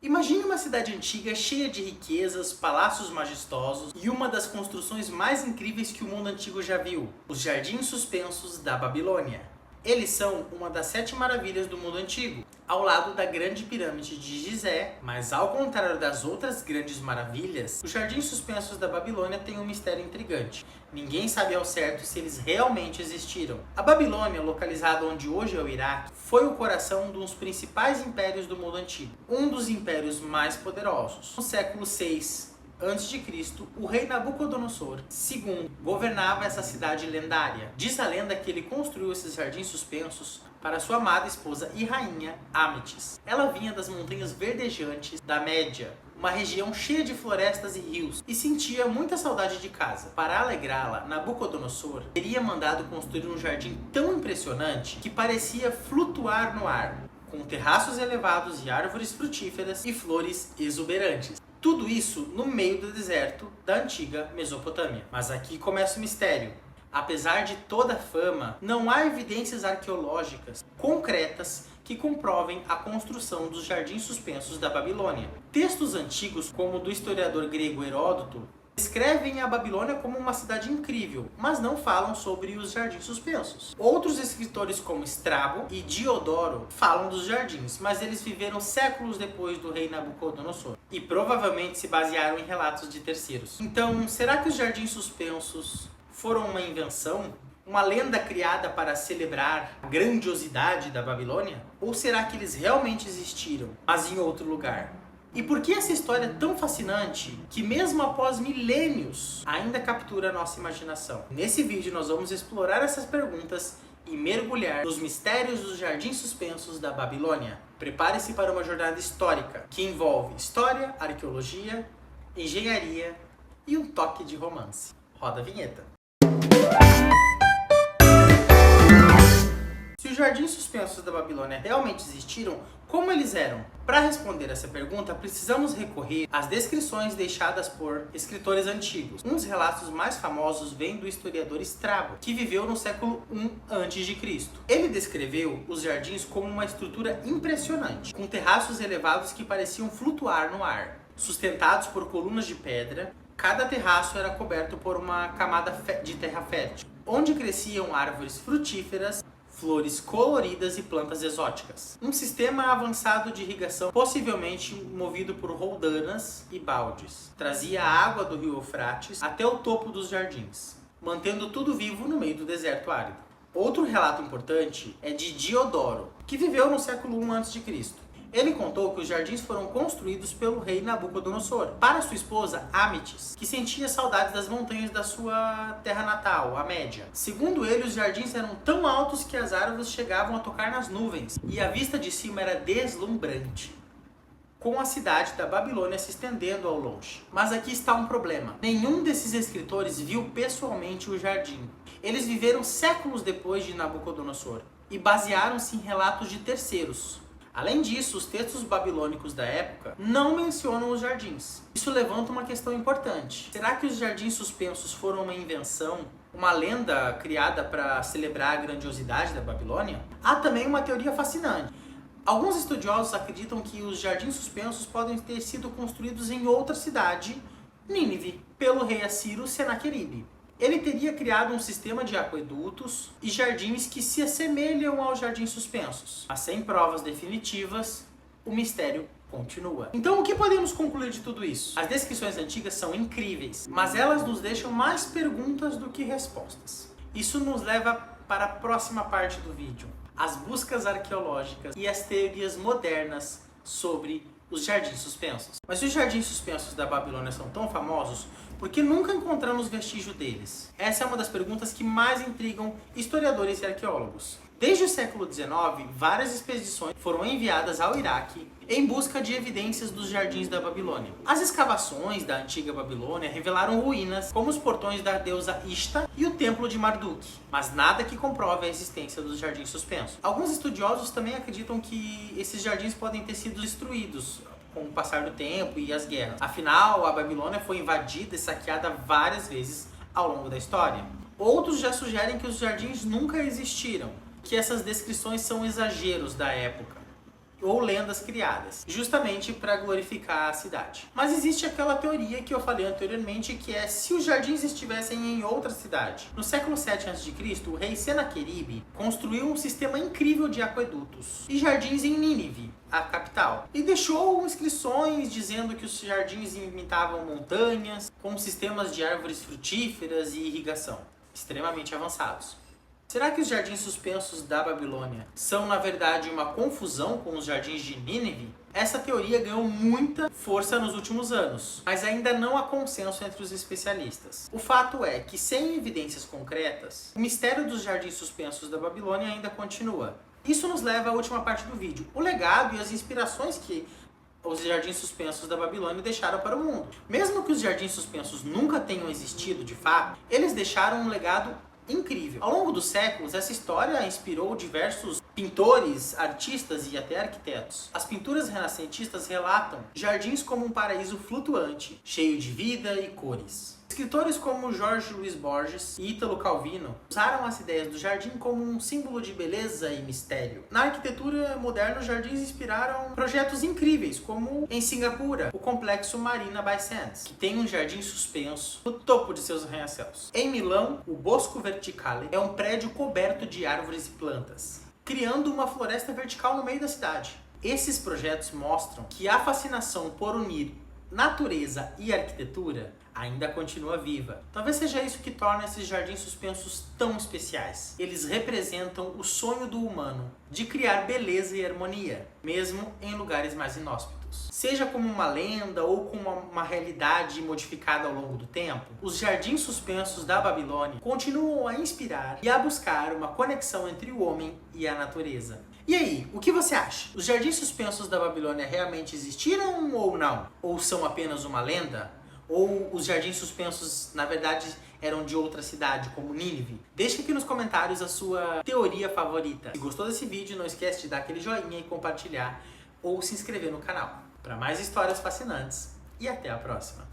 Imagine uma cidade antiga cheia de riquezas, palácios majestosos e uma das construções mais incríveis que o mundo antigo já viu, os Jardins Suspensos da Babilônia. Eles são uma das 7 maravilhas do mundo antigo, ao lado da Grande Pirâmide de Gizé, mas ao contrário das outras grandes maravilhas, os Jardins Suspensos da Babilônia têm um mistério intrigante. Ninguém sabe ao certo se eles realmente existiram. A Babilônia, localizada onde hoje é o Iraque, foi o coração de um dos principais impérios do mundo antigo, um dos impérios mais poderosos. No século VI a.C., o rei Nabucodonosor II governava essa cidade lendária. Diz a lenda que ele construiu esses jardins suspensos para sua amada esposa e rainha Âmetis. Ela vinha das montanhas verdejantes da Média, uma região cheia de florestas e rios, e sentia muita saudade de casa. Para alegrá-la, Nabucodonosor teria mandado construir um jardim tão impressionante que parecia flutuar no ar, com terraços elevados e árvores frutíferas e flores exuberantes. Tudo isso no meio do deserto da antiga Mesopotâmia. Mas aqui começa o mistério. Apesar de toda a fama, não há evidências arqueológicas concretas que comprovem a construção dos Jardins Suspensos da Babilônia. Textos antigos, como o do historiador grego Heródoto, descrevem a Babilônia como uma cidade incrível, mas não falam sobre os jardins suspensos. Outros escritores como Estrabo e Diodoro falam dos jardins, mas eles viveram séculos depois do rei Nabucodonosor e provavelmente se basearam em relatos de terceiros. Então, será que os jardins suspensos foram uma invenção? Uma lenda criada para celebrar a grandiosidade da Babilônia? Ou será que eles realmente existiram, mas em outro lugar? E por que essa história é tão fascinante que mesmo após milênios ainda captura a nossa imaginação? Nesse vídeo nós vamos explorar essas perguntas e mergulhar nos mistérios dos Jardins Suspensos da Babilônia. Prepare-se para uma jornada histórica que envolve história, arqueologia, engenharia e um toque de romance. Roda a vinheta. Se os Jardins Suspensos da Babilônia realmente existiram, como eles eram? Para responder essa pergunta, precisamos recorrer às descrições deixadas por escritores antigos. Um dos relatos mais famosos vem do historiador Estrabo, que viveu no século I a.C. Ele descreveu os jardins como uma estrutura impressionante, com terraços elevados que pareciam flutuar no ar. Sustentados por colunas de pedra, cada terraço era coberto por uma camada de terra fértil, onde cresciam árvores frutíferas, flores coloridas e plantas exóticas. Um sistema avançado de irrigação, possivelmente movido por roldanas e baldes, trazia a água do rio Eufrates até o topo dos jardins, mantendo tudo vivo no meio do deserto árido. Outro relato importante é de Diodoro, que viveu no século I a.C. Ele contou que os jardins foram construídos pelo rei Nabucodonosor para sua esposa Âmetis, que sentia saudades das montanhas da sua terra natal, a Média. Segundo ele, os jardins eram tão altos que as árvores chegavam a tocar nas nuvens, e a vista de cima era deslumbrante, com a cidade da Babilônia se estendendo ao longe. Mas aqui está um problema. Nenhum desses escritores viu pessoalmente o jardim. Eles viveram séculos depois de Nabucodonosor e basearam-se em relatos de terceiros. Além disso, os textos babilônicos da época não mencionam os jardins. Isso levanta uma questão importante. Será que os jardins suspensos foram uma invenção, uma lenda criada para celebrar a grandiosidade da Babilônia? Há também uma teoria fascinante. Alguns estudiosos acreditam que os jardins suspensos podem ter sido construídos em outra cidade, Nínive, pelo rei assírio Senaqueribe. Ele teria criado um sistema de aquedutos e jardins que se assemelham aos jardins suspensos. Mas sem provas definitivas, o mistério continua. Então o que podemos concluir de tudo isso? As descrições antigas são incríveis, mas elas nos deixam mais perguntas do que respostas. Isso nos leva para a próxima parte do vídeo: as buscas arqueológicas e as teorias modernas sobre os jardins suspensos. Mas se os jardins suspensos da Babilônia são tão famosos, por que nunca encontramos vestígio deles? Essa é uma das perguntas que mais intrigam historiadores e arqueólogos. Desde o século XIX, várias expedições foram enviadas ao Iraque em busca de evidências dos jardins da Babilônia. As escavações da antiga Babilônia revelaram ruínas como os portões da deusa Ishtar e o templo de Marduk, mas nada que comprove a existência dos jardins suspensos. Alguns estudiosos também acreditam que esses jardins podem ter sido destruídos com o passar do tempo e as guerras. Afinal, a Babilônia foi invadida e saqueada várias vezes ao longo da história. Outros já sugerem que os jardins nunca existiram, que essas descrições são exageros da época. ou lendas criadas, justamente para glorificar a cidade. Mas existe aquela teoria que eu falei anteriormente, que é se os jardins estivessem em outra cidade. No século 7 a.C., o rei Senaqueribe construiu um sistema incrível de aquedutos e jardins em Nínive, a capital, e deixou inscrições dizendo que os jardins imitavam montanhas, com sistemas de árvores frutíferas e irrigação extremamente avançados. Será que os jardins suspensos da Babilônia são, na verdade, uma confusão com os jardins de Nínive? Essa teoria ganhou muita força nos últimos anos, mas ainda não há consenso entre os especialistas. O fato é que, sem evidências concretas, o mistério dos jardins suspensos da Babilônia ainda continua. Isso nos leva à última parte do vídeo, o legado e as inspirações que os jardins suspensos da Babilônia deixaram para o mundo. Mesmo que os jardins suspensos nunca tenham existido de fato, eles deixaram um legado incrível. Ao longo dos séculos, essa história inspirou diversos pintores, artistas e até arquitetos. As pinturas renascentistas relatam jardins como um paraíso flutuante, cheio de vida e cores. Escritores como Jorge Luiz Borges e Ítalo Calvino usaram as ideias do jardim como um símbolo de beleza e mistério. Na arquitetura moderna, os jardins inspiraram projetos incríveis, como em Singapura, o complexo Marina Bay Sands, que tem um jardim suspenso no topo de seus arranha-céus. Em Milão, o Bosco Verticale é um prédio coberto de árvores e plantas, criando uma floresta vertical no meio da cidade. Esses projetos mostram que a fascinação por unir natureza e arquitetura ainda continua viva. Talvez seja isso que torna esses jardins suspensos tão especiais. Eles representam o sonho do humano de criar beleza e harmonia, mesmo em lugares mais inóspitos. Seja como uma lenda ou como uma realidade modificada ao longo do tempo, os jardins suspensos da Babilônia continuam a inspirar e a buscar uma conexão entre o homem e a natureza. E aí, o que você acha? Os jardins suspensos da Babilônia realmente existiram ou não? Ou são apenas uma lenda? Ou os jardins suspensos, na verdade, eram de outra cidade, como Nínive? Deixe aqui nos comentários a sua teoria favorita. Se gostou desse vídeo, não esquece de dar aquele joinha e compartilhar, ou se inscrever no canal. Para mais histórias fascinantes, e até a próxima!